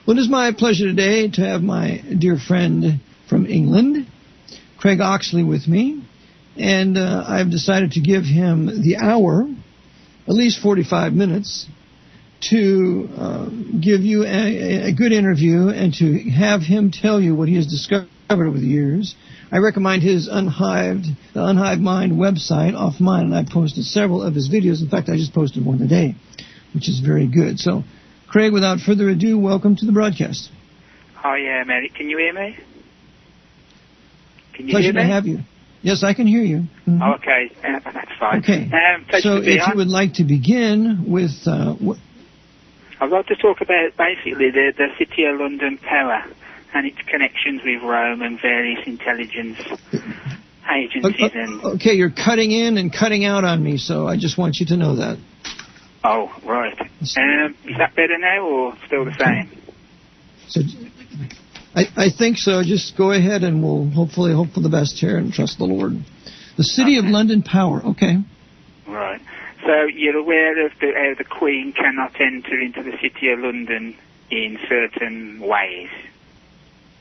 Well, it is my pleasure today to have my dear friend from England, Craig Oxley, with me. And I've decided to give him the hour, at least 45 minutes, to give you a good interview and to have him tell you what he has discovered over the years. I recommend his the Unhived Mind website off mine, and I posted several of his videos. In fact, I just posted one today, which is very good. So, Craig, without further ado, welcome to the broadcast. Hi, Mary. Can you hear me? Can you Pleasure hear me? to have you. Yes, I can hear you. Mm-hmm. Oh, okay, that's fine. Okay. So if you would like to begin with... I'd like to talk about basically the City of London power and its connections with Rome and various intelligence agencies. Okay, you're cutting in and cutting out on me, so I just want you to know that. Oh, right. Is that better now or still the same? So, I think so. Just go ahead and we'll hopefully hope for the best here and trust the Lord. The City of London power, okay. Right. So you're aware of how the Queen cannot enter into the City of London in certain ways.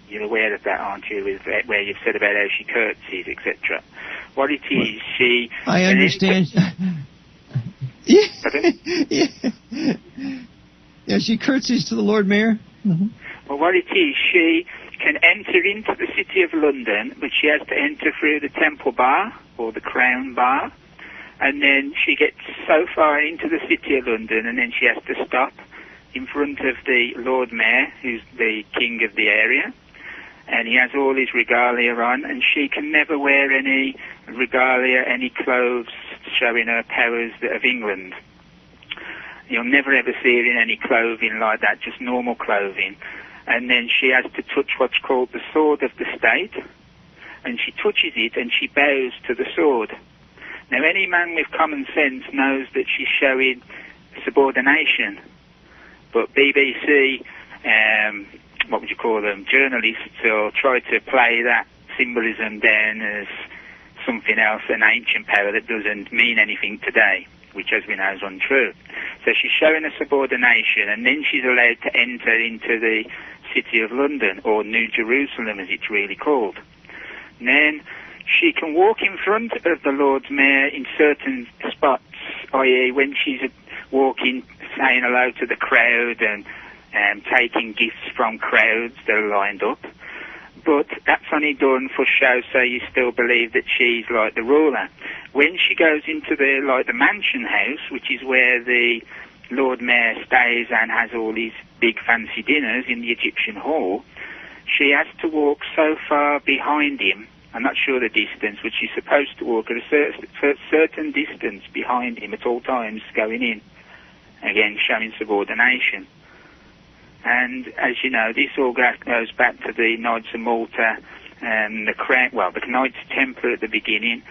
You're aware of that, aren't you, with where you've said about how she curtsies, etc. What it is, she... I understand. Yeah, she curtsies to the Lord Mayor. Mm-hmm. Well, what it is, she can enter into the City of London, but she has to enter through the Temple Bar, or the Crown Bar, and then she gets so far into the City of London, and then she has to stop in front of the Lord Mayor, who's the king of the area, and he has all his regalia on, and she can never wear any regalia, any clothes showing her powers of England. You'll never ever see her in any clothing like that, just normal clothing. And then she has to touch what's called the sword of the state, and she touches it and she bows to the sword. Now, any man with common sense knows that she's showing subordination, but BBC, what would you call them, journalists, will try to play that symbolism down as something else, an ancient power that doesn't mean anything today, which as we know is untrue. So she's showing a subordination, and then she's allowed to enter into the City of London, or New Jerusalem as it's really called. And then she can walk in front of the Lord Mayor in certain spots, i.e. when she's walking, saying hello to the crowd and taking gifts from crowds that are lined up. But that's only done for show, so you still believe that she's like the ruler. When she goes into the mansion house, which is where the Lord Mayor stays and has all these big fancy dinners in the Egyptian hall, she has to walk so far behind him. I'm not sure the distance, but she's supposed to walk at a certain distance behind him at all times going in. Again, showing subordination. And as you know, this all goes back to the Knights of Malta and the Knights Templar at the beginning,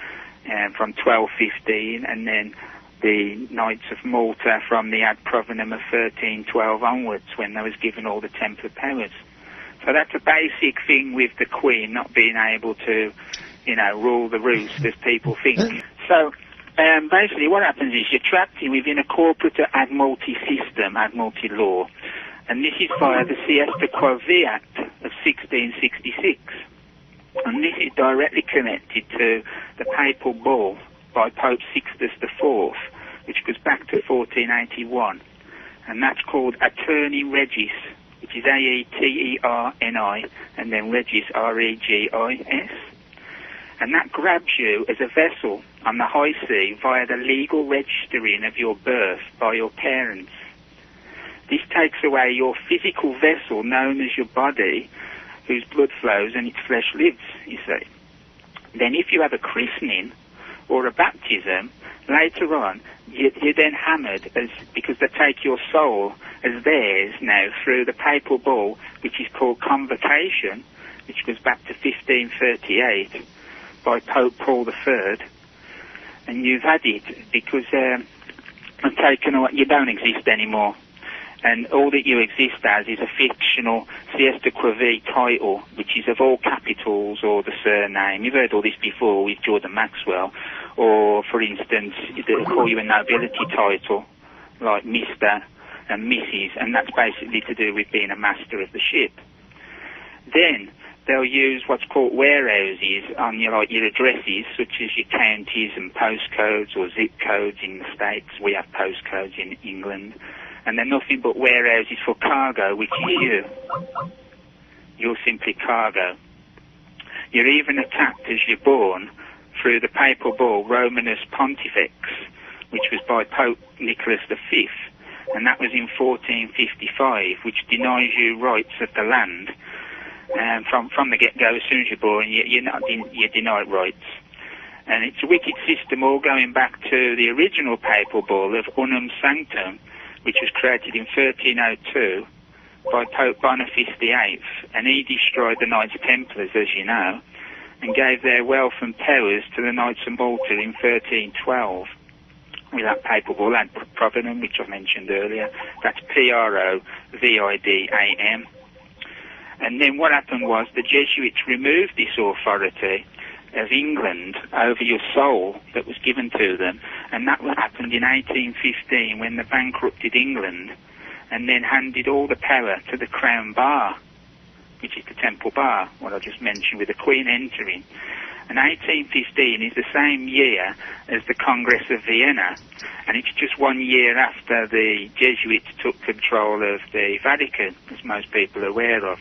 from 1215, and then the Knights of Malta from the Ad Provenum of 1312 onwards, when they was given all the Templar powers. So that's a basic thing with the Queen not being able to, rule the roost as people think. So basically what happens is you're trapped within a corporate Admiralty system, Admiralty law, and this is via the Siesta Quo Act of 1666. And this is directly connected to the Papal Bull by Pope Sixtus IV, which goes back to 1481. And that's called Aeterni Regis, which is Aeterni, and then Regis, Regis. And that grabs you as a vessel on the high sea via the legal registering of your birth by your parents. This takes away your physical vessel known as your body, whose blood flows and its flesh lives, you see. Then if you have a christening or a baptism, later on, you're then hammered because they take your soul as theirs now through the papal bull, which is called convocation, which goes back to 1538 by Pope Paul III. And you've had it because I've taken away, you don't exist anymore. And all that you exist as is a fictional Siesta Quo title, which is of all capitals or the surname. You've heard all this before with Jordan Maxwell. Or, for instance, they'll call you a nobility title, like Mr. and Mrs., and that's basically to do with being a master of the ship. Then they'll use what's called warehouses on your addresses, such as your counties and postcodes or zip codes in the States. We have postcodes in England. And they're nothing but warehouses for cargo, which is you. You're simply cargo. You're even attacked as you're born through the papal bull Romanus Pontifex, which was by Pope Nicholas V, and that was in 1455, which denies you rights of the land. From the get-go, as soon as you're born, you're denied rights. And it's a wicked system, all going back to the original papal bull of Unum Sanctum, which was created in 1302 by Pope Boniface VIII, and he destroyed the Knights Templars, as you know, and gave their wealth and powers to the Knights of Malta in 1312 with that papal bull, ad providam, which I mentioned earlier. That's Providam. And then what happened was the Jesuits removed this authority of England over your soul that was given to them, and that happened in 1815 when they bankrupted England and then handed all the power to the Crown Bar, which is the Temple Bar, what I just mentioned, with the Queen entering. And 1815 is the same year as the Congress of Vienna, and it's just 1 year after the Jesuits took control of the Vatican, as most people are aware of.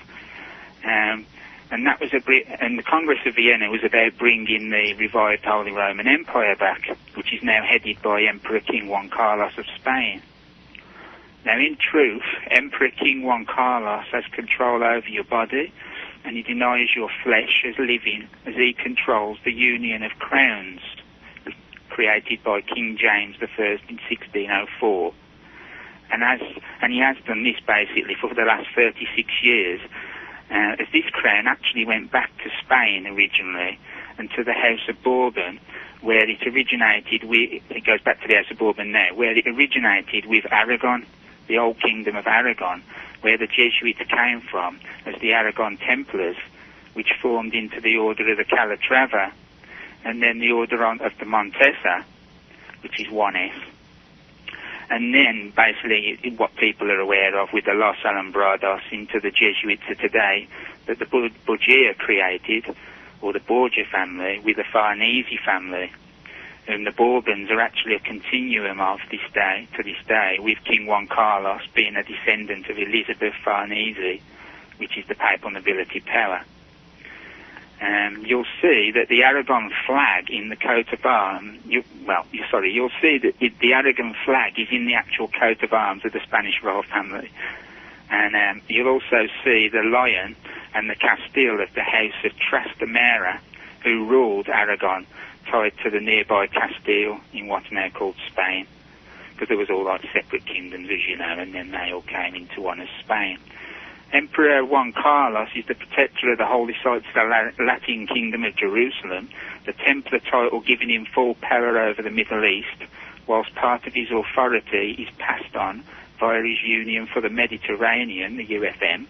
And that was and the Congress of Vienna was about bringing the revived Holy Roman Empire back, which is now headed by Emperor King Juan Carlos of Spain. Now, in truth, Emperor King Juan Carlos has control over your body, and he denies your flesh as living as he controls the Union of Crowns, created by King James I in 1604. And he has done this basically for the last 36 years. As this crown actually went back to Spain originally and to the House of Bourbon, where it originated with, it goes back to the House of Bourbon now, where it originated with Aragon, the old kingdom of Aragon, where the Jesuits came from as the Aragon Templars, which formed into the Order of the Calatrava, and then the Order of the Montesa, which is 1S. And then, basically, what people are aware of with the Los Alumbrados into the Jesuits of today, that the Borgia created, or the Borgia family, with the Farnese family. And the Bourbons are actually a continuum of to this day, with King Juan Carlos being a descendant of Elizabeth Farnese, which is the papal nobility power. You'll see that the Aragon flag in the coat of arms, you'll see that the Aragon flag is in the actual coat of arms of the Spanish royal family. And you'll also see the lion and the Castile of the House of Trastamara, who ruled Aragon, tied to the nearby Castile in what's now called Spain, because there was all like separate kingdoms, as you know, and then they all came into one as Spain. Emperor Juan Carlos is the protector of the holy sites of the Latin Kingdom of Jerusalem, the Templar title giving him full power over the Middle East, whilst part of his authority is passed on via his Union for the Mediterranean, the UFM,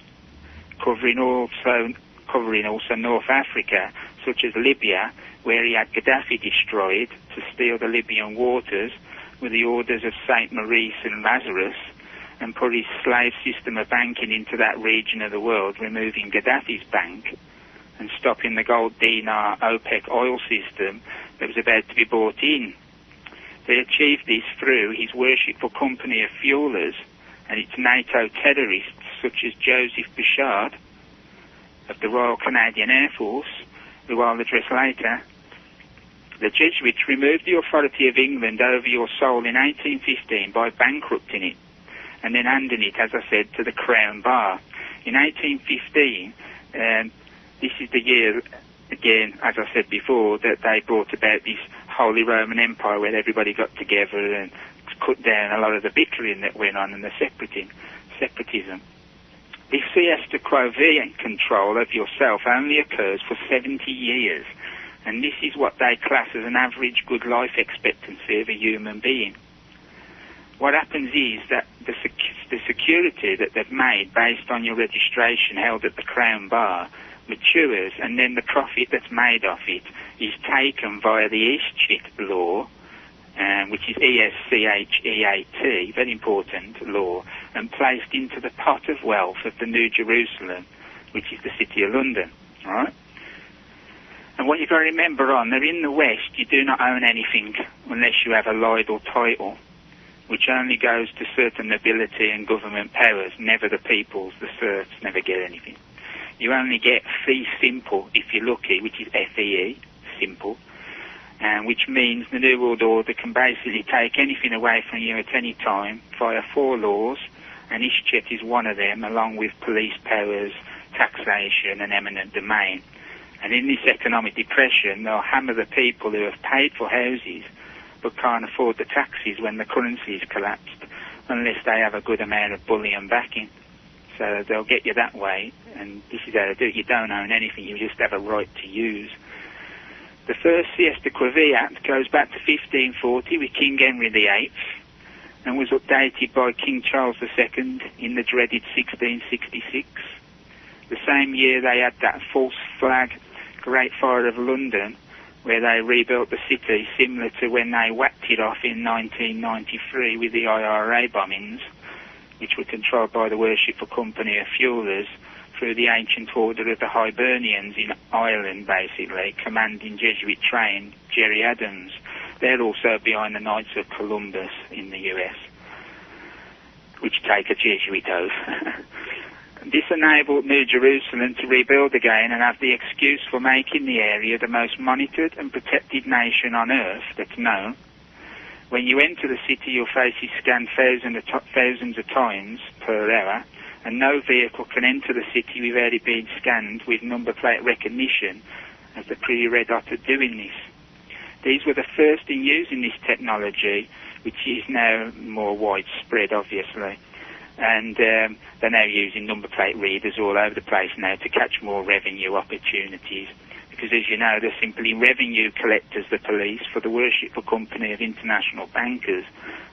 covering also North Africa, such as Libya, where he had Gaddafi destroyed to steal the Libyan waters with the orders of Saint Maurice and Lazarus, and put his slave system of banking into that region of the world, removing Gaddafi's bank and stopping the gold dinar OPEC oil system that was about to be brought in. They achieved this through his worshipful company of fuelers and its NATO terrorists, such as Joseph Bouchard of the Royal Canadian Air Force, who I'll address later. The Jesuits removed the authority of England over your soul in 1815 by bankrupting it, and then handing it, as I said, to the Crown Bar. In 1815, this is the year, again, as I said before, that they brought about this Holy Roman Empire where everybody got together and cut down a lot of the bickering that went on and the separatism. This siesta quo vie control of yourself only occurs for 70 years, and this is what they class as an average good life expectancy of a human being. What happens is that the security that they've made based on your registration held at the Crown Bar matures, and then the profit that's made off it is taken via the Eastchit law which is ESCHEAT, very important law, and placed into the pot of wealth of the New Jerusalem, which is the City of London, all right? And what you've got to remember they're in the West, you do not own anything unless you have a Lydal title, which only goes to certain nobility and government powers, never the peoples, the serfs never get anything. You only get fee simple if you're lucky, which is FEE, simple, which means the New World Order can basically take anything away from you at any time via 4 laws, and Ischet is one of them, along with police powers, taxation and eminent domain. And in this economic depression, they'll hammer the people who have paid for houses but can't afford the taxes when the currency is collapsed, unless they have a good amount of bullion backing. So they'll get you that way, and this is how they do it. You don't own anything, you just have a right to use. The first Siesta Quavi Act goes back to 1540 with King Henry VIII and was updated by King Charles II in the dreaded 1666. The same year they had that false flag Great Fire of London, where they rebuilt the city similar to when they whacked it off in 1993 with the IRA bombings, which were controlled by the Worshipful Company of Fuelers through the ancient order of the Hibernians in Ireland, basically, commanding Jesuit-trained Jerry Adams. They're also behind the Knights of Columbus in the US, which take a Jesuit oath. This enabled New Jerusalem to rebuild again and have the excuse for making the area the most monitored and protected nation on earth that's known. When you enter the city, your face is scanned thousands of times per hour, and no vehicle can enter the city without it being scanned with number plate recognition, as the pre-Red Hot are doing this. These were the first in using this technology, which is now more widespread, obviously. And they're now using number plate readers all over the place now to catch more revenue opportunities. Because, as you know, they're simply revenue collectors, the police, for the Worshipful Company of International Bankers,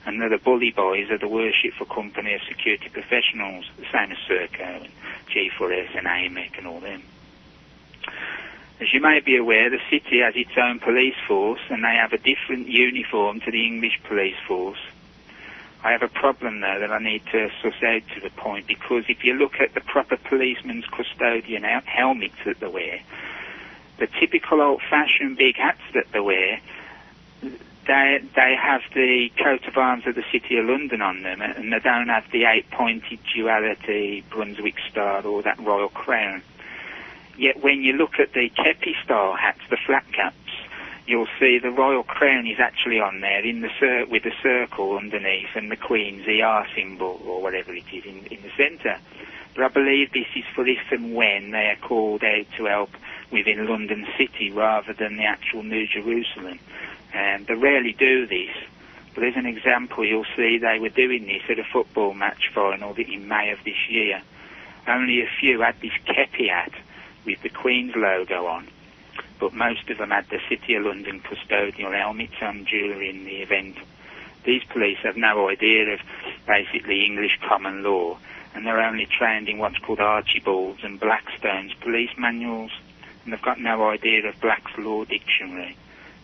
and they're the bully boys of the Worshipful Company of Security Professionals, the same as Serco and G4S and AMEC and all them. As you may be aware, the city has its own police force, and they have a different uniform to the English police force. I have a problem, though, that I need to suss out to the point, because if you look at the proper policeman's custodian helmets that they wear, the typical old-fashioned big hats that they wear, they have the coat of arms of the City of London on them, and they don't have the 8-pointed duality Brunswick star or that royal crown. Yet when you look at the kepi-style hats, the flat caps, you'll see the royal crown is actually on there in the with the circle underneath and the Queen's ER symbol or whatever it is in the centre. But I believe this is for if and when they are called out to help within London City rather than the actual New Jerusalem. They rarely do this, but as an example, you'll see they were doing this at a football match final in May of this year. Only a few had this kepi hat with the Queen's logo on, but most of them had the City of London custodial helmets on during the event. These police have no idea of basically English common law, and they're only trained in what's called Archibald's and Blackstone's police manuals, and they've got no idea of Black's Law Dictionary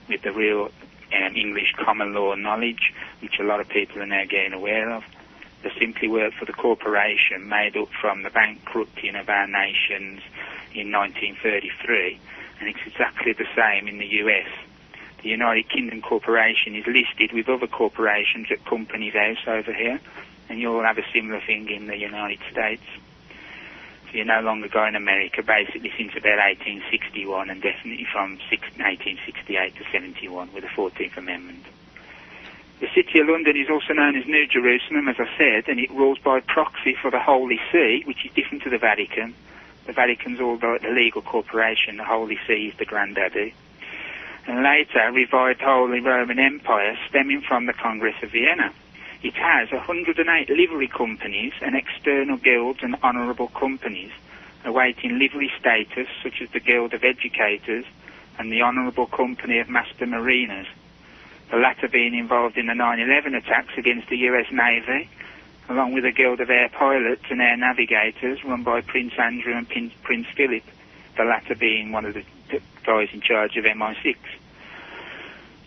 with the real English common law knowledge, which a lot of people are now getting aware of. They simply work for the corporation made up from the bankrupting of our nations in 1933, and it's exactly the same in the US. The United Kingdom Corporation is listed with other corporations at Companies House over here, and you'll have a similar thing in the United States. So you're no longer going America, basically since about 1861, and definitely from 1868 to 71 with the 14th Amendment. The City of London is also known as New Jerusalem, as I said, and it rules by proxy for the Holy See, which is different to the Vatican. The Vatican's all the legal corporation, the Holy See is the granddaddy. And later revived Holy Roman Empire, stemming from the Congress of Vienna. It has 108 livery companies and external guilds and honourable companies, awaiting livery status such as the Guild of Educators and the Honourable Company of Master Mariners, the latter being involved in the 9/11 attacks against the US Navy, along with the Guild of Air Pilots and Air Navigators run by Prince Andrew and Prince Philip, the latter being one of the guys in charge of MI6.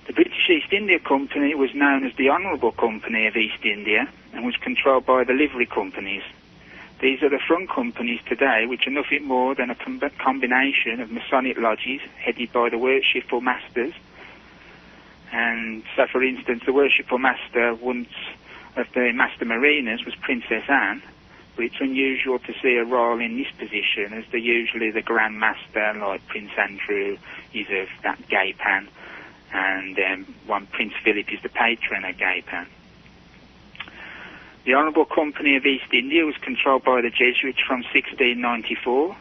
The British East India Company was known as the Honourable Company of East India and was controlled by the livery companies. These are the front companies today, which are nothing more than a combination of Masonic lodges headed by the worshipful masters. And so, for instance, the worshipful master once of the Master Marinas was Princess Anne, but it's unusual to see a royal in this position, as they're usually the Grand Master, like Prince Andrew is of that Gaypan, and one Prince Philip is the patron of Gaypan. The Honourable Company of East India was controlled by the Jesuits from 1694,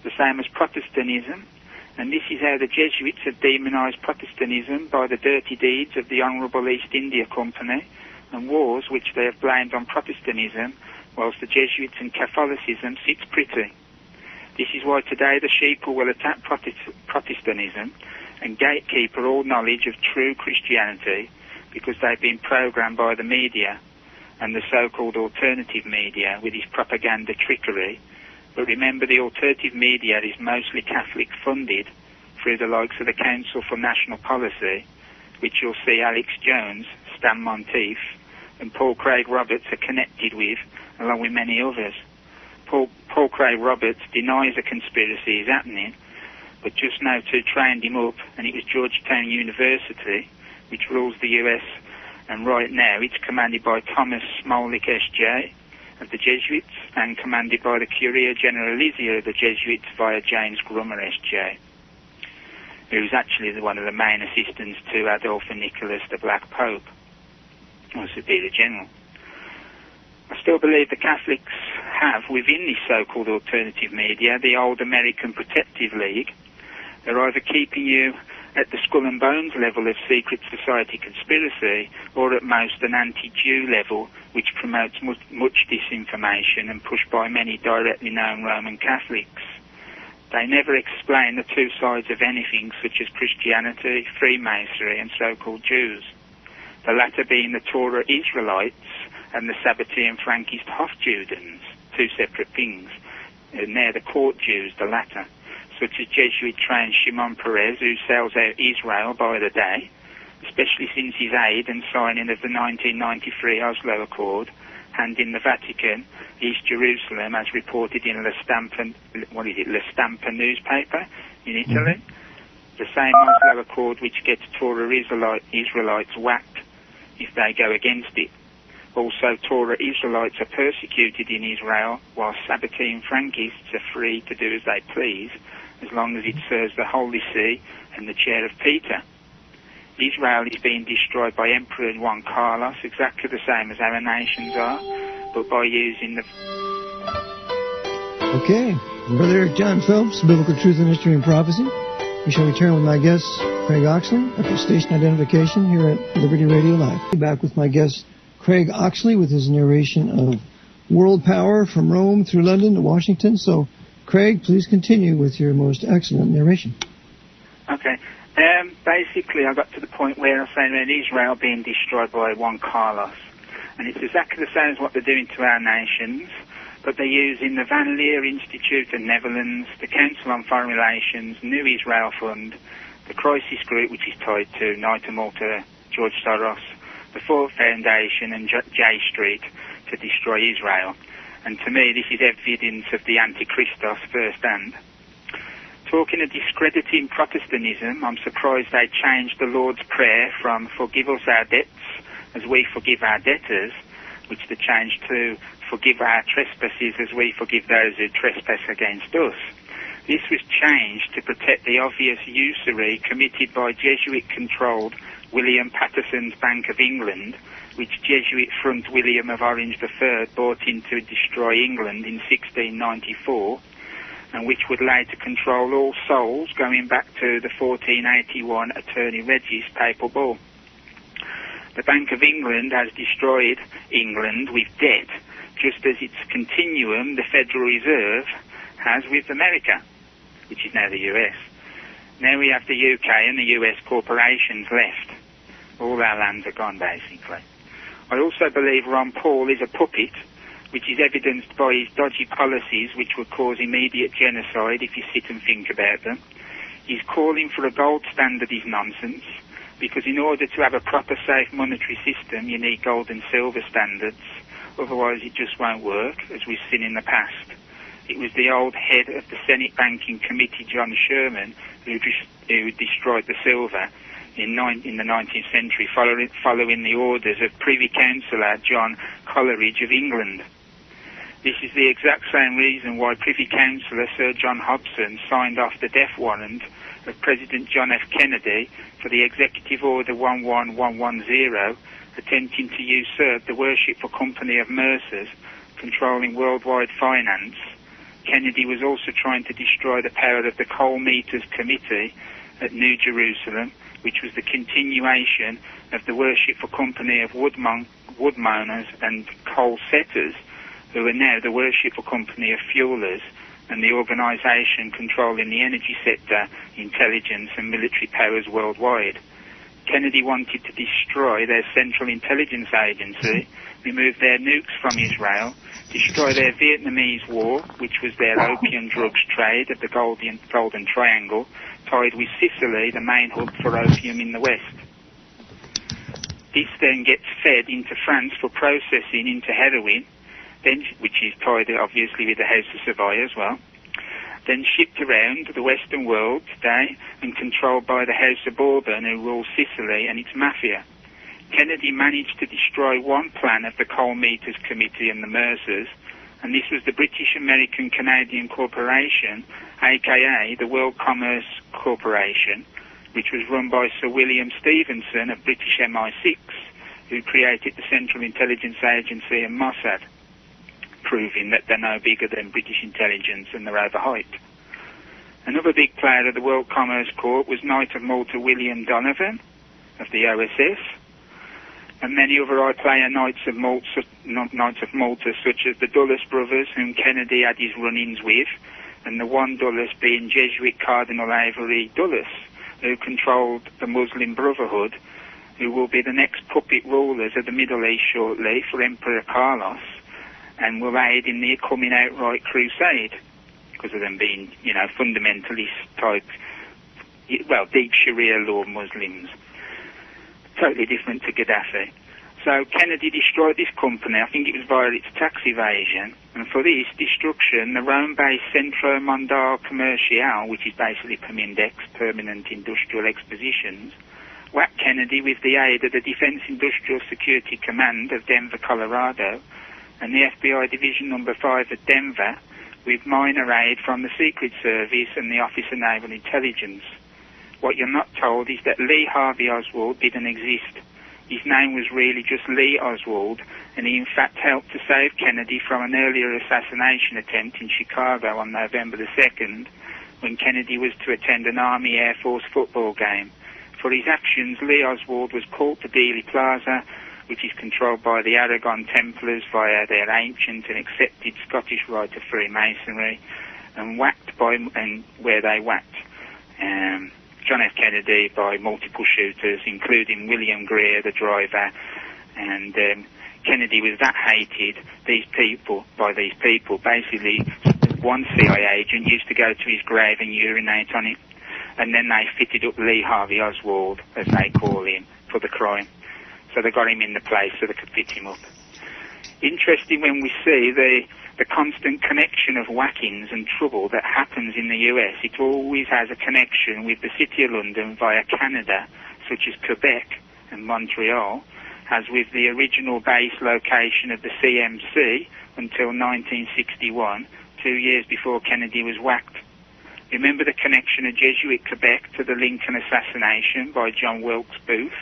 the same as Protestantism, and this is how the Jesuits have demonised Protestantism by the dirty deeds of the Honourable East India Company and wars which they have blamed on Protestantism, whilst the Jesuits and Catholicism sits pretty. This is why today the sheeple will attack Protestantism and gatekeeper all knowledge of true Christianity, because they've been programmed by the media and the so-called alternative media with his propaganda trickery. But remember, the alternative media is mostly Catholic funded through the likes of the Council for National Policy, which you'll see Alex Jones, Stan Monteith and Paul Craig Roberts are connected with, along with many others. Paul Craig Roberts denies a conspiracy is happening, but just now two trained him up, and it was Georgetown University, which rules the US, and right now it's commanded by Thomas Smolik S.J. of the Jesuits and commanded by the Curia Generalizia of the Jesuits via James Grummer S.J., who's actually one of the main assistants to Adolf and Nicholas the Black Pope, or Superior General. I still believe the Catholics have, within this so-called alternative media, the old American Protective League. They're either keeping you at the skull and bones level of secret society conspiracy, or at most an anti-Jew level, which promotes much disinformation and pushed by many directly known Roman Catholics. They never explain the two sides of anything, such as Christianity, Freemasonry and so-called Jews, the latter being the Torah Israelites and the Sabbatean Frankist Hofjudens, two separate things, and they're the court Jews, the latter, such as Jesuit-trained Shimon Peres, who sells out Israel by the day, especially since his aid and signing of the 1993 Oslo Accord, handing the Vatican East Jerusalem, as reported in La Stampa newspaper in Italy. The same Oslo Accord which gets Torah Israelites whacked if they go against it. Also, Torah Israelites are persecuted in Israel, while Sabbatean Frankists are free to do as they please, as long as it serves the Holy See and the chair of Peter. Israel is being destroyed by Emperor Juan Carlos, exactly the same as our nations are, but by using the... Okay, Brother Eric John Phelps, Biblical Truth and History and Prophecy. We shall return with my guest, Craig Oxley, after station identification here at Liberty Radio Live. Back with my guest, Craig Oxley, with his narration of world power from Rome through London to Washington. So, Craig, please continue with your most excellent narration. Okay. Basically, I got to the point where I was saying about Israel being destroyed by Juan Carlos. And it's exactly the same as what they're doing to our nations, but they're using the Van Leer Institute in Netherlands, the Council on Foreign Relations, New Israel Fund, the Crisis Group, which is tied to Nita Malta, George Soros, the Ford Foundation and J Street to destroy Israel. And to me, this is evidence of the Antichristos firsthand. Talking of discrediting Protestantism, I'm surprised they changed the Lord's Prayer from forgive us our debts as we forgive our debtors, which they changed to forgive our trespasses as we forgive those who trespass against us. This was changed to protect the obvious usury committed by Jesuit-controlled William Patterson's Bank of England, which Jesuit front William of Orange III bought in to destroy England in 1694, and which would later control all souls going back to the 1481 Attorney Regis Papal Bull. The Bank of England has destroyed England with debt, just as its continuum, the Federal Reserve, has with America, which is now the US. Now we have the UK and the US corporations left. All our lands are gone, basically. I also believe Ron Paul is a puppet, which is evidenced by his dodgy policies, which would cause immediate genocide if you sit and think about them. His calling for a gold standard is nonsense. because in order to have a proper safe monetary system, you need gold and silver standards. Otherwise, it just won't work, as we've seen in the past. It was the old head of the Senate Banking Committee, John Sherman, who destroyed the silver in the 19th century, following the orders of Privy Councillor John Coleridge of England. This is the exact same reason why Privy Councillor Sir John Hobson signed off the death warrant of President John F. Kennedy for the Executive Order 11110, attempting to usurp the Worshipful Company of Mercers, controlling worldwide finance. Kennedy was also trying to destroy the power of the Coal Meters Committee at New Jerusalem, which was the continuation of the Worshipful Company of Woodmoners and Coal Setters, who are now the Worshipful Company of Fuelers, and the organisation controlling the energy sector, intelligence and military powers worldwide. Kennedy wanted to destroy their Central Intelligence Agency, remove their nukes from Israel, destroy their Vietnamese War, which was their opium drugs trade of the Golden Triangle, tied with Sicily, the main hub for opium in the West. This then gets fed into France for processing into heroin, then, which is tied obviously with the House of Savoy as well, then shipped around the Western world today and controlled by the House of Bourbon, who rule Sicily and its mafia. Kennedy managed to destroy one plan of the Coal Meters Committee and the Mercers, and this was the British American Canadian Corporation, aka the World Commerce Corporation, which was run by Sir William Stevenson of British MI6, who created the Central Intelligence Agency and Mossad, proving that they're no bigger than British intelligence and they're overhyped. Another big player of the World Commerce Corp was Knight of Malta William Donovan of the OSS, and many other high-player Knights of Malta, such as the Dulles brothers, whom Kennedy had his run-ins with, and the one Dulles being Jesuit Cardinal Avery Dulles, who controlled the Muslim Brotherhood, who will be the next puppet rulers of the Middle East shortly for Emperor Carlos, and will aid in the coming outright crusade, because of them being, fundamentalist type, deep Sharia law Muslims. Totally different to Gaddafi. So Kennedy destroyed this company, I think it was via its tax evasion, and for this destruction, the Rome-based Centro Mondiale Commercial, which is basically Permindex, Permanent Industrial Expositions, whacked Kennedy with the aid of the Defense Industrial Security Command of Denver, Colorado, and the FBI Division No. 5 at Denver, with minor aid from the Secret Service and the Office of Naval Intelligence. What you're not told is that Lee Harvey Oswald didn't exist. His name was really just Lee Oswald, and he in fact helped to save Kennedy from an earlier assassination attempt in Chicago on November the 2nd, when Kennedy was to attend an Army Air Force football game. For his actions, Lee Oswald was called to Dealey Plaza, which is controlled by the Aragon Templars via their ancient and accepted Scottish rite of Freemasonry, and where they whacked John F. Kennedy by multiple shooters, including William Greer, the driver, and Kennedy was that hated by these people. Basically, one CIA agent used to go to his grave and urinate on it, and then they fitted up Lee Harvey Oswald, as they call him, for the crime. So they got him in the place so they could fit him up. Interesting when we see the constant connection of whackings and trouble that happens in the US. It always has a connection with the City of London via Canada, such as Quebec and Montreal, as with the original base location of the CMC until 1961, 2 years before Kennedy was whacked. Remember the connection of Jesuit Quebec to the Lincoln assassination by John Wilkes Booth,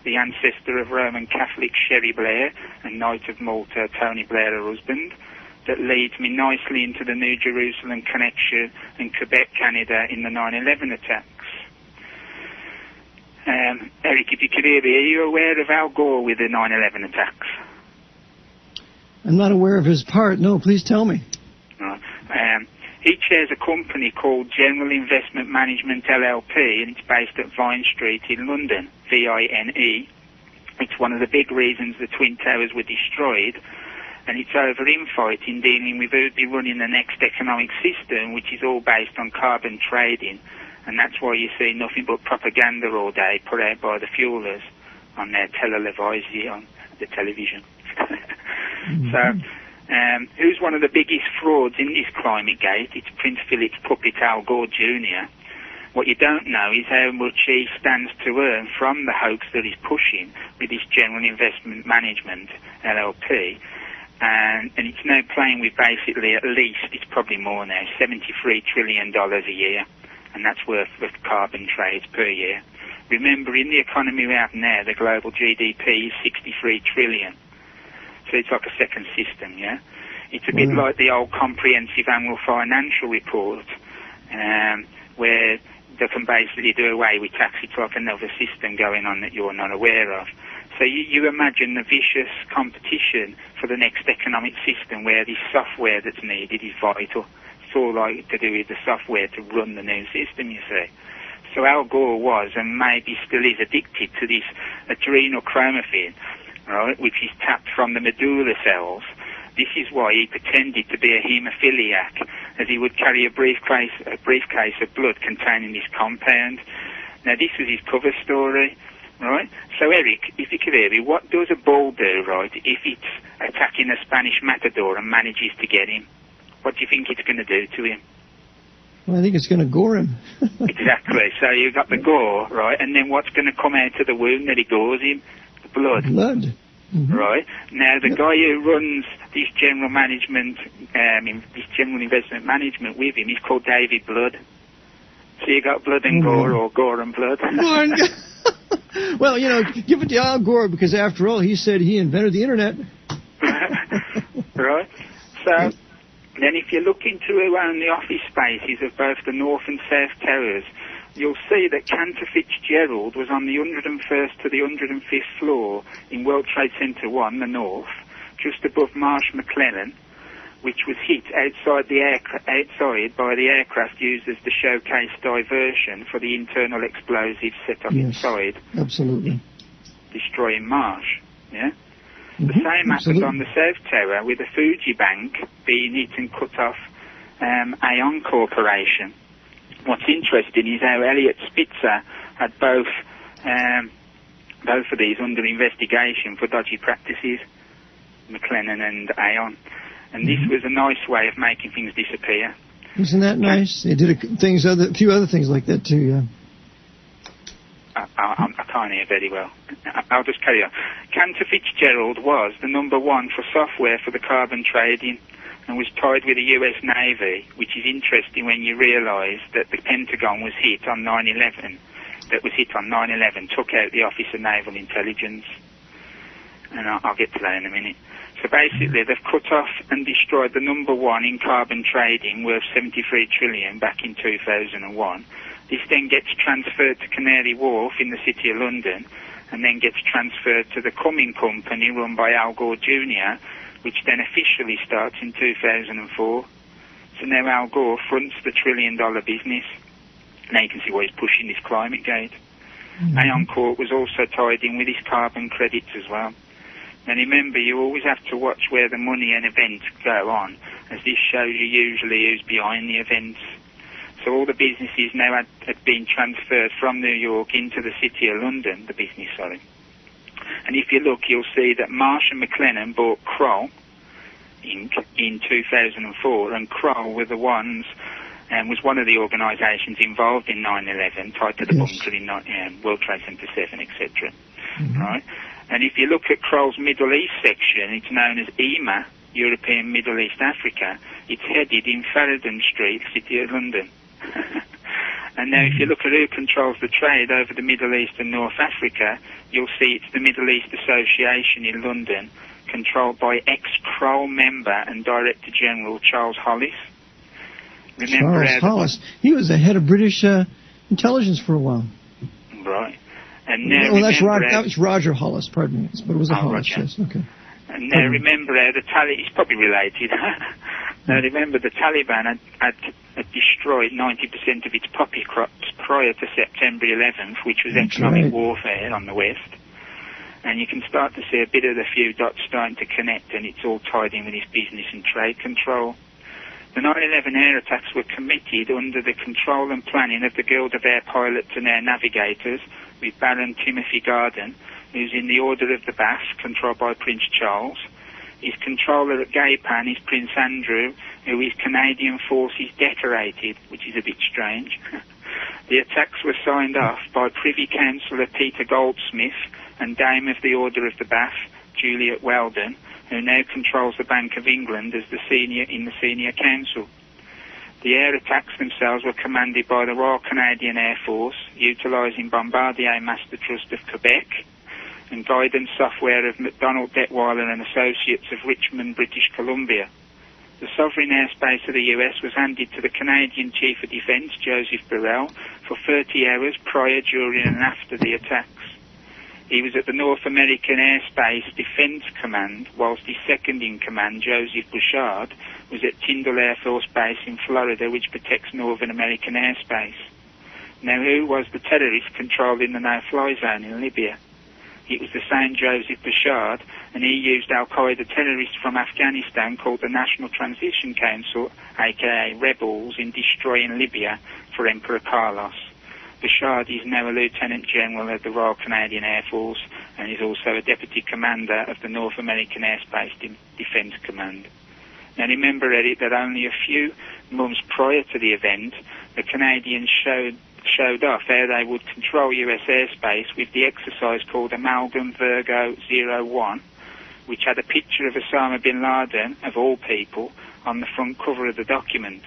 the ancestor of Roman Catholic Sherry Blair and Knight of Malta Tony Blair, her husband, that leads me nicely into the New Jerusalem connection in Quebec, Canada in the 9/11 attacks. Eric, if you could hear me, are you aware of Al Gore with the 9/11 attacks? I'm not aware of his part. No, please tell me. He chairs a company called General Investment Management LLP, and it's based at Vine Street in London, VINE. It's one of the big reasons the Twin Towers were destroyed, and it's over infighting dealing with who'd be running the next economic system, which is all based on carbon trading And that's why you see nothing but propaganda all day put out by the fuelers on their televisio on the television. So, who's one of the biggest frauds in this climate gate? It's Prince Philip's puppet Al Gore Jr. What you don't know is how much he stands to earn from the hoax that he's pushing with his General Investment Management, LLP. And it's now playing with basically at least, it's probably more now, $73 trillion a year. And that's worth of carbon trades per year. Remember, in the economy we have now, the global GDP is 63 trillion. So it's like a second system, yeah? It's a bit like the old comprehensive annual financial report, where they can basically do away with tax. It's like another system going on that you're not aware of. So you imagine the vicious competition for the next economic system where this software that's needed is vital. It's all like to do with the software to run the new system, you see. So Al Gore was, and maybe still is, addicted to this adrenochromophin, right, which is tapped from the medulla cells. This is why he pretended to be a haemophiliac, as he would carry a briefcase of blood containing this compound. Now, this was his cover story, right? So, Eric, if you could hear me, what does a bull do, right, if it's attacking a Spanish matador and manages to get him? What do you think it's going to do to him? Well, I think it's going to gore him. Exactly. So you've got the gore, right, and then what's going to come out of the wound that he gores him? The blood. Blood. Mm-hmm. Right. Now, the guy who runs this general management, this general investment management with him, is called David Blood. So you got blood and gore, or gore and blood. Well, you know, give it to Al Gore, because after all, he said he invented the internet. Right. So then, if you look into around the office spaces of both the North and South Towers, you'll see that Cantor Fitzgerald was on the 101st to the 105th floor in World Trade Center 1, the North, just above Marsh McLennan, which was hit outside by the aircraft used as the showcase diversion for the internal explosives set up inside. Absolutely. Destroying Marsh. Yeah. The same happens on the South Tower, with the Fuji Bank being hit and cut off Aon Corporation. What's interesting is how Elliot Spitzer had both of these under investigation for dodgy practices, McLennan and Aon. And this was a nice way of making things disappear. Isn't that nice? They did a few other things like that too, yeah. I can't hear very well. I'll just carry on. Cantor Fitzgerald was the #1 for software for the carbon trading, and was tied with the US Navy, which is interesting when you realise that the Pentagon was hit on 9/11. That was hit on 9/11, took out the Office of Naval Intelligence. And I'll get to that in a minute. So basically, they've cut off and destroyed the #1 in carbon trading, worth 73 trillion back in 2001. This then gets transferred to Canary Wharf in the City of London, and then gets transferred to the Cumming Company run by Al Gore Jr., which then officially starts in 2004. So now Al Gore fronts the $1 trillion business. Now you can see why he's pushing this climate gate. Aon Corp was also tied in with his carbon credits as well. And remember, you always have to watch where the money and events go on, as this shows you usually who's behind the events. So all the businesses now had been transferred from New York into the City of London, the business, sorry. And if you look, you'll see that Marsh and McLennan bought Kroll Inc. in 2004, and Kroll were the ones, was one of the organisations involved in 9/11, tied to the bunker in World Trade Center 7, etc. Right? And if you look at Kroll's Middle East section, it's known as EMA, European Middle East Africa. It's headed in Farringdon Street, City of London. And now if you look at who controls the trade over the Middle East and North Africa, you'll see it's the Middle East Association in London, controlled by ex-Kroll member and Director General Charles Hollis. Remember Charles Hollis. He was the head of British intelligence for a while. Right. And now that was Roger Hollis, pardon me. But it was a Hollis, Roger. Yes, okay. And now remember how the Taliban, it's probably related. Now remember the Taliban had destroyed 90% of its poppy crops prior to September 11th, which was economic warfare on the West. And you can start to see a bit of the few dots starting to connect, and it's all tied in with this business and trade control. The 9/11 air attacks were committed under the control and planning of the Guild of Air Pilots and Air Navigators, with Baron Timothy Garden, who's in the Order of the Bath, controlled by Prince Charles. His controller at Gaypan is Prince Andrew, who is Canadian Forces decorated, which is a bit strange. The attacks were signed off by Privy Councillor Peter Goldsmith and Dame of the Order of the Bath, Juliet Weldon, who now controls the Bank of England as the senior council. The air attacks themselves were commanded by the Royal Canadian Air Force, utilising Bombardier Master Trust of Quebec and guidance software of McDonnell Detweiler and Associates of Richmond, British Columbia. The sovereign airspace of the US was handed to the Canadian Chief of Defence, Joseph Burrell, for 30 hours prior, during and after the attacks. He was at the North American Airspace Defence Command, whilst his second-in-command, Joseph Bouchard, was at Tyndall Air Force Base in Florida, which protects Northern American airspace. Now, who was the terrorist controlling the no-fly zone in Libya? It was the same Joseph Bouchard, and he used al-Qaeda terrorists from Afghanistan, called the National Transition Council, aka rebels, in destroying Libya for Emperor Carlos. Bouchard is now a Lieutenant General of the Royal Canadian Air Force and is also a Deputy Commander of the North American Airspace Defence Command. Now remember, Eric, that only a few months prior to the event, the Canadians showed off how they would control US airspace with the exercise called Amalgam Virgo 01, which had a picture of Osama bin Laden, of all people, on the front cover of the document.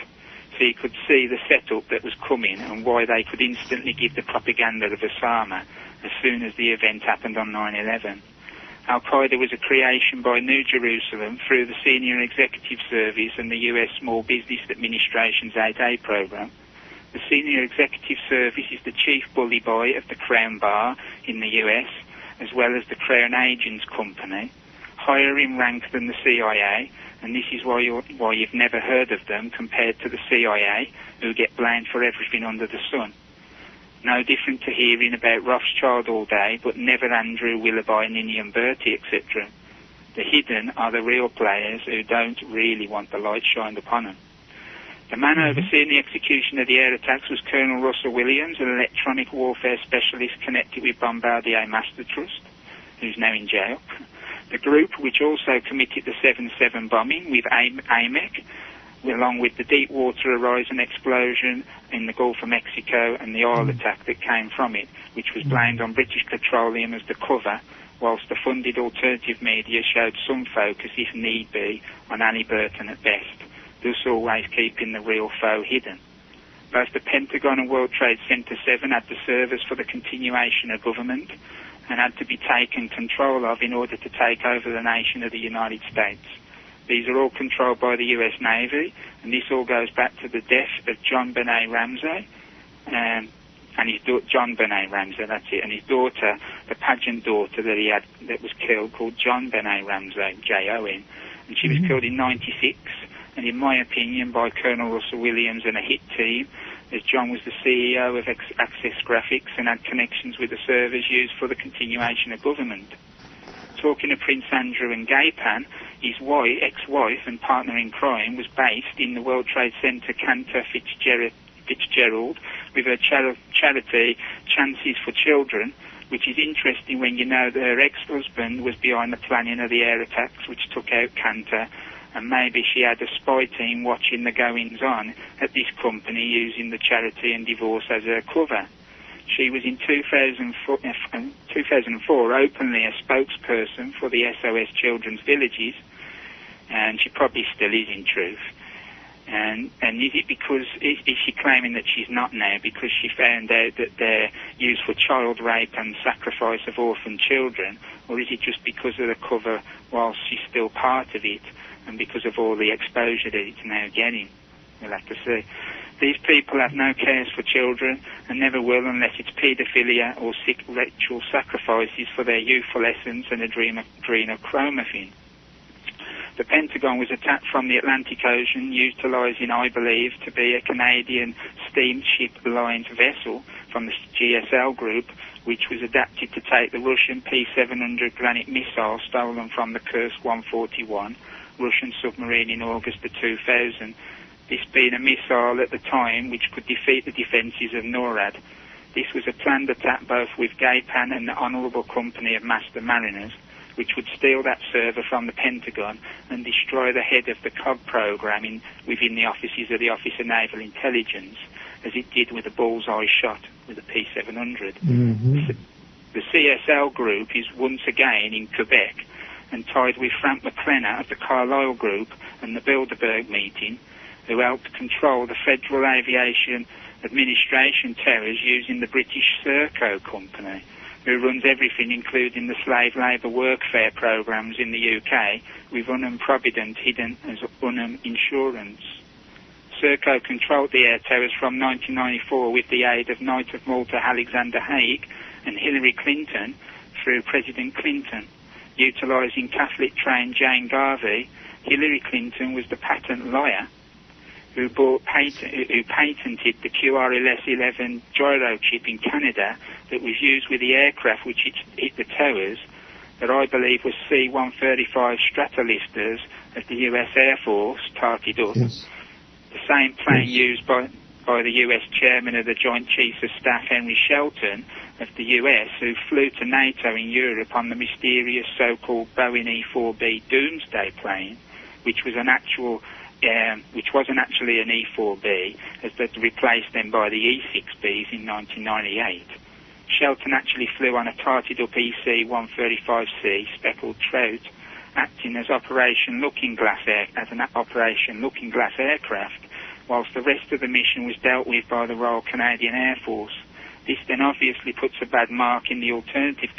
So you could see the setup that was coming and why they could instantly give the propaganda of Osama as soon as the event happened on 9/11. Al-Qaeda was a creation by New Jerusalem through the Senior Executive Service and the US Small Business Administration's 8A program. The Senior Executive Service is the chief bully boy of the Crown Bar in the US, as well as the Crown Agents Company, higher in rank than the CIA, and this is why you've never heard of them compared to the CIA, who get blamed for everything under the sun. No different to hearing about Rothschild all day, but never Andrew, Willoughby, Ninny and Bertie, etc. The hidden are the real players who don't really want the light shined upon them. The man overseeing the execution of the air attacks was Colonel Russell Williams, an electronic warfare specialist connected with Bombardier Master Trust, who's now in jail. The group, which also committed the 7/7 bombing with AMEC, along with the Deepwater Horizon explosion in the Gulf of Mexico and the oil attack that came from it, which was blamed on British Petroleum as the cover, whilst the funded alternative media showed some focus, if need be, on Annie Burton at best, thus always keeping the real foe hidden. Both the Pentagon and World Trade Center 7 had to serve as for the continuation of government and had to be taken control of in order to take over the nation of the United States. These are all controlled by the US Navy, and this all goes back to the death of John Benet Ramsey, and his John Benet Ramsey, that's it, and his daughter, the pageant daughter that he had that was killed, called John Benet Ramsey, J-O-N, and she was killed in 96, and in my opinion by Colonel Russell Williams and a hit team, as John was the CEO of Access Graphics and had connections with the servers used for the continuation of government. Talking of Prince Andrew and Gaypan, his ex-wife and partner in crime was based in the World Trade Center Cantor Fitzgerald with her charity Chances for Children, which is interesting when you know that her ex-husband was behind the planning of the air attacks which took out Cantor, and maybe she had a spy team watching the goings-on at this company using the charity and divorce as her cover. She was in 2004 openly a spokesperson for the SOS Children's Villages, and she probably still is in truth. And is it because, is she claiming that she's not now because she found out that they're used for child rape and sacrifice of orphan children, or is it just because of the cover whilst she's still part of it and because of all the exposure that it's now getting? We'll have to see. These people have no cares for children and never will unless it's paedophilia or sick ritual sacrifices for their youthful essence and adrenochromorphin. The Pentagon was attacked from the Atlantic Ocean, utilising, I believe, to be a Canadian Steamship Alliance vessel from the GSL group, which was adapted to take the Russian P-700 Granite missile stolen from the Kursk 141 Russian submarine in August of 2000. this being a missile at the time which could defeat the defences of NORAD. This was a planned attack both with Gaypan and the Honourable Company of Master Mariners, which would steal that server from the Pentagon and destroy the head of the COG program within the offices of the Office of Naval Intelligence, as it did with the bullseye shot with the P-700. Mm-hmm. The CSL group is once again in Quebec and tied with Frank McLennan of the Carlisle Group and the Bilderberg meeting, who helped control the Federal Aviation Administration terrors using the British Serco company, who runs everything including the slave labour workfare programmes in the UK, with Unum Provident hidden as Unum Insurance. Serco controlled the air terrors from 1994 with the aid of Knight of Malta Alexander Haig and Hillary Clinton through President Clinton. Utilising Catholic-trained Jane Garvey, Hillary Clinton was the patent lawyer who patented the QRLS-11 gyro chip in Canada that was used with the aircraft which hit the towers, that I believe was C-135 Stratolifters of the US Air Force, targeted up. Yes. The same plane used by the US Chairman of the Joint Chiefs of Staff, Henry Shelton, of the US, who flew to NATO in Europe on the mysterious so-called Boeing E-4B Doomsday plane, which wasn't actually an E-4B, as they'd replaced them by the E-6Bs in 1998. Shelton actually flew on a tarted-up EC-135C speckled Trout, acting as an Operation Looking Glass aircraft, whilst the rest of the mission was dealt with by the Royal Canadian Air Force. This then obviously puts a bad mark in the alternative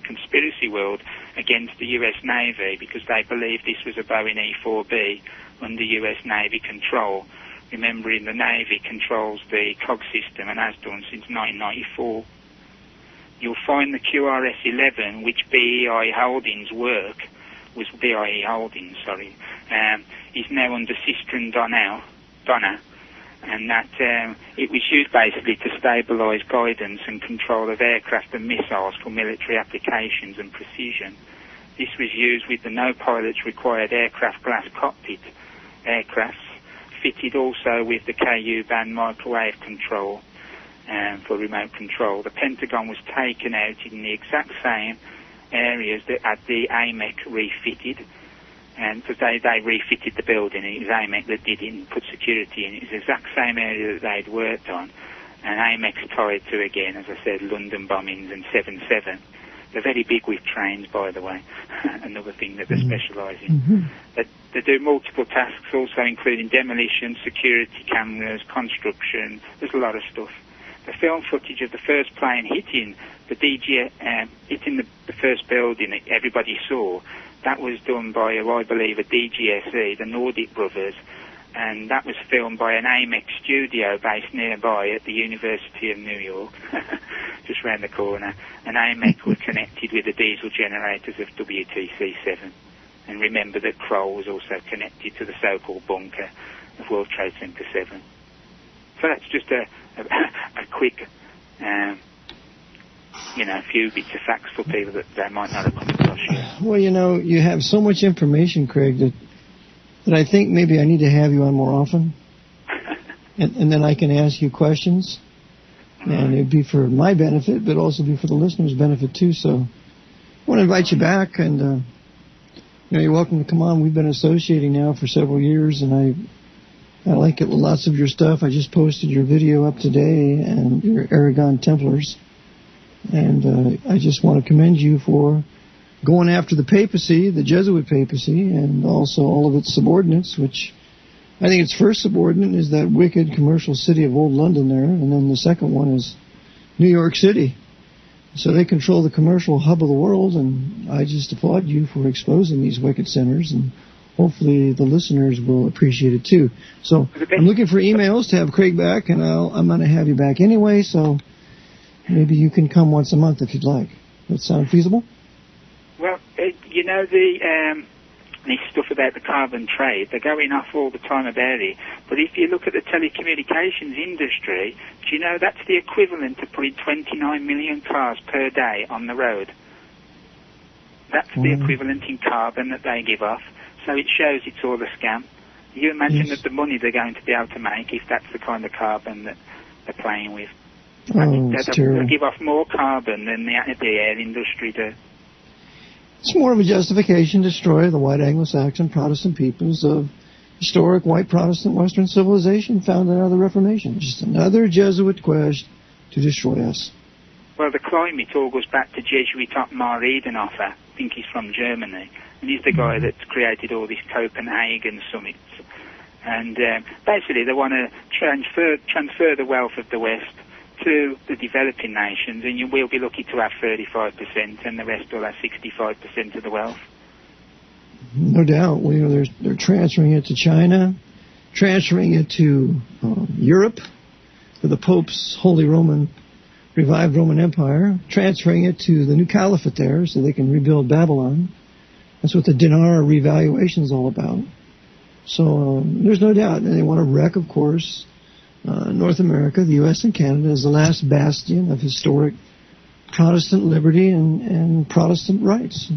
conspiracy world against the US Navy, because they believe this was a Boeing E-4B under US Navy control, remembering the Navy controls the COG system and has done since 1994. You'll find the QRS-11, which BEI Holdings is now under Sistren Donna, and that it was used basically to stabilise guidance and control of aircraft and missiles for military applications and precision. This was used with the no pilots required aircraft glass cockpit aircrafts, fitted also with the KU band microwave control for remote control. The Pentagon was taken out in the exact same areas that had the AMEC refitted, and because they refitted the building, it was AMEC that did it and put security in it. It's the exact same area that they'd worked on, and AMEC's tied to, again, as I said, London bombings and 7/7. They're very big with trains, by the way, another thing that they specialise in. Mm-hmm. They do multiple tasks, also including demolition, security cameras, construction. There's a lot of stuff. The film footage of the first plane hitting the the first building that everybody saw, that was done by, I believe, a DGSE, the Nordic brothers, and that was filmed by an AMEC studio based nearby at the University of New York, just round the corner. And AMEC were connected with the diesel generators of WTC-7. And remember that Kroll was also connected to the so-called bunker of World Trade Center 7. So that's just a quick, a few bits of facts for people that they might not have come across yet. Well, you have so much information, Craig, that I think maybe I need to have you on more often. and then I can ask you questions. And it'd be for my benefit, but also be for the listeners' benefit, too. So I want to invite you back, and you're welcome to come on. We've been associating now for several years, and I like it. Lots of your stuff. I just posted your video up today, and your Aragon Templars. And I just want to commend you for going after the papacy, the Jesuit papacy, and also all of its subordinates, which I think its first subordinate is that wicked commercial city of Old London there, and then the second one is New York City. So they control the commercial hub of the world, and I just applaud you for exposing these wicked sinners, and hopefully the listeners will appreciate it too. So I'm looking for emails to have Craig back, and I'm going to have you back anyway, so maybe you can come once a month if you'd like. That sound feasible? Well, this stuff about the carbon trade, they're going off all the time about it. But if you look at the telecommunications industry, do you know that's the equivalent to putting 29 million cars per day on the road? That's the equivalent in carbon that they give off. So it shows it's all a scam. You imagine that the money they're going to be able to make if that's the kind of carbon that they're playing with. They'll give off more carbon than the air industry do. It's more of a justification to destroy the white Anglo-Saxon Protestant peoples of historic white Protestant Western civilization founded out of the Reformation. Just another Jesuit quest to destroy us. Well, the climate all goes back to Jesuit Ottmar Edenhofer. I think he's from Germany. And he's the guy that's created all these Copenhagen summits. And basically they want to transfer the wealth of the West to the developing nations, and you will be lucky to have 35%, and the rest will have 65% of the wealth. No doubt. Well, they're transferring it to China, transferring it to Europe, to the Pope's revived Roman Empire, transferring it to the new caliphate there so they can rebuild Babylon. That's what the dinar revaluation is all about. So there's no doubt. And they want to wreck, of course, North America, the U.S. and Canada, as the last bastion of historic Protestant liberty and Protestant rights.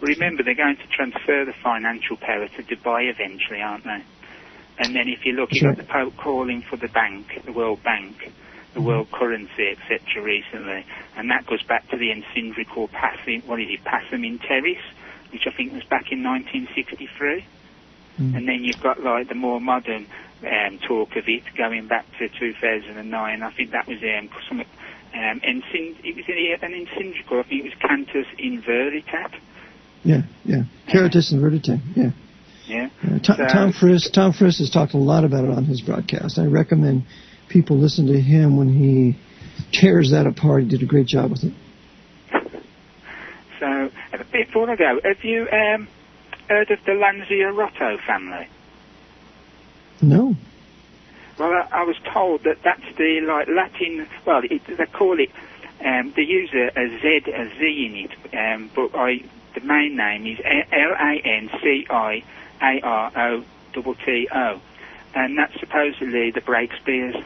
Remember, they're going to transfer the financial power to Dubai eventually, aren't they? And then if you look, you got the Pope calling for the World Bank, the world currency, etc. recently, and that goes back to the encyclical Pacem in Terris, which I think was back in 1963. And then you've got like the more modern talk of it going back to 2009. I think that was it was an encyclical. I think it was Cantus in Veritate. Yeah. Caritas in Veritate. Yeah. Tom Friss has talked a lot about it on his broadcast. I recommend people listen to him when he tears that apart. He did a great job with it. So, before I go, have you heard of the Lanzarotto family? No. Well, I was told that that's the Latin. Well, they call it. They use a Z in it, but the main name is Lanciarotto, and that's supposedly the Breakspears.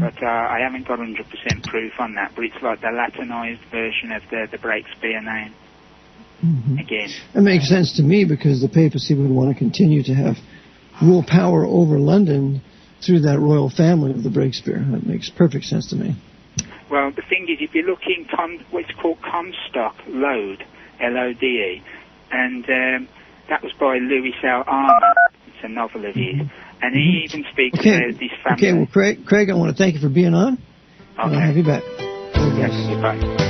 But I haven't got 100% proof on that. But it's like the Latinized version of the Breakspear name. Again, that makes sense to me because the papacy would want to continue to have rule power over London through that royal family of the Breakspear. That makes perfect sense to me. Well, the thing is, if you look in what's called Comstock Lode, Lode, and that was by Louis L. Armour. It's a novel of his, and he even speaks about this family. Okay, well, Craig, I want to thank you for being on. Okay. I'll have you back. Yes, goodbye.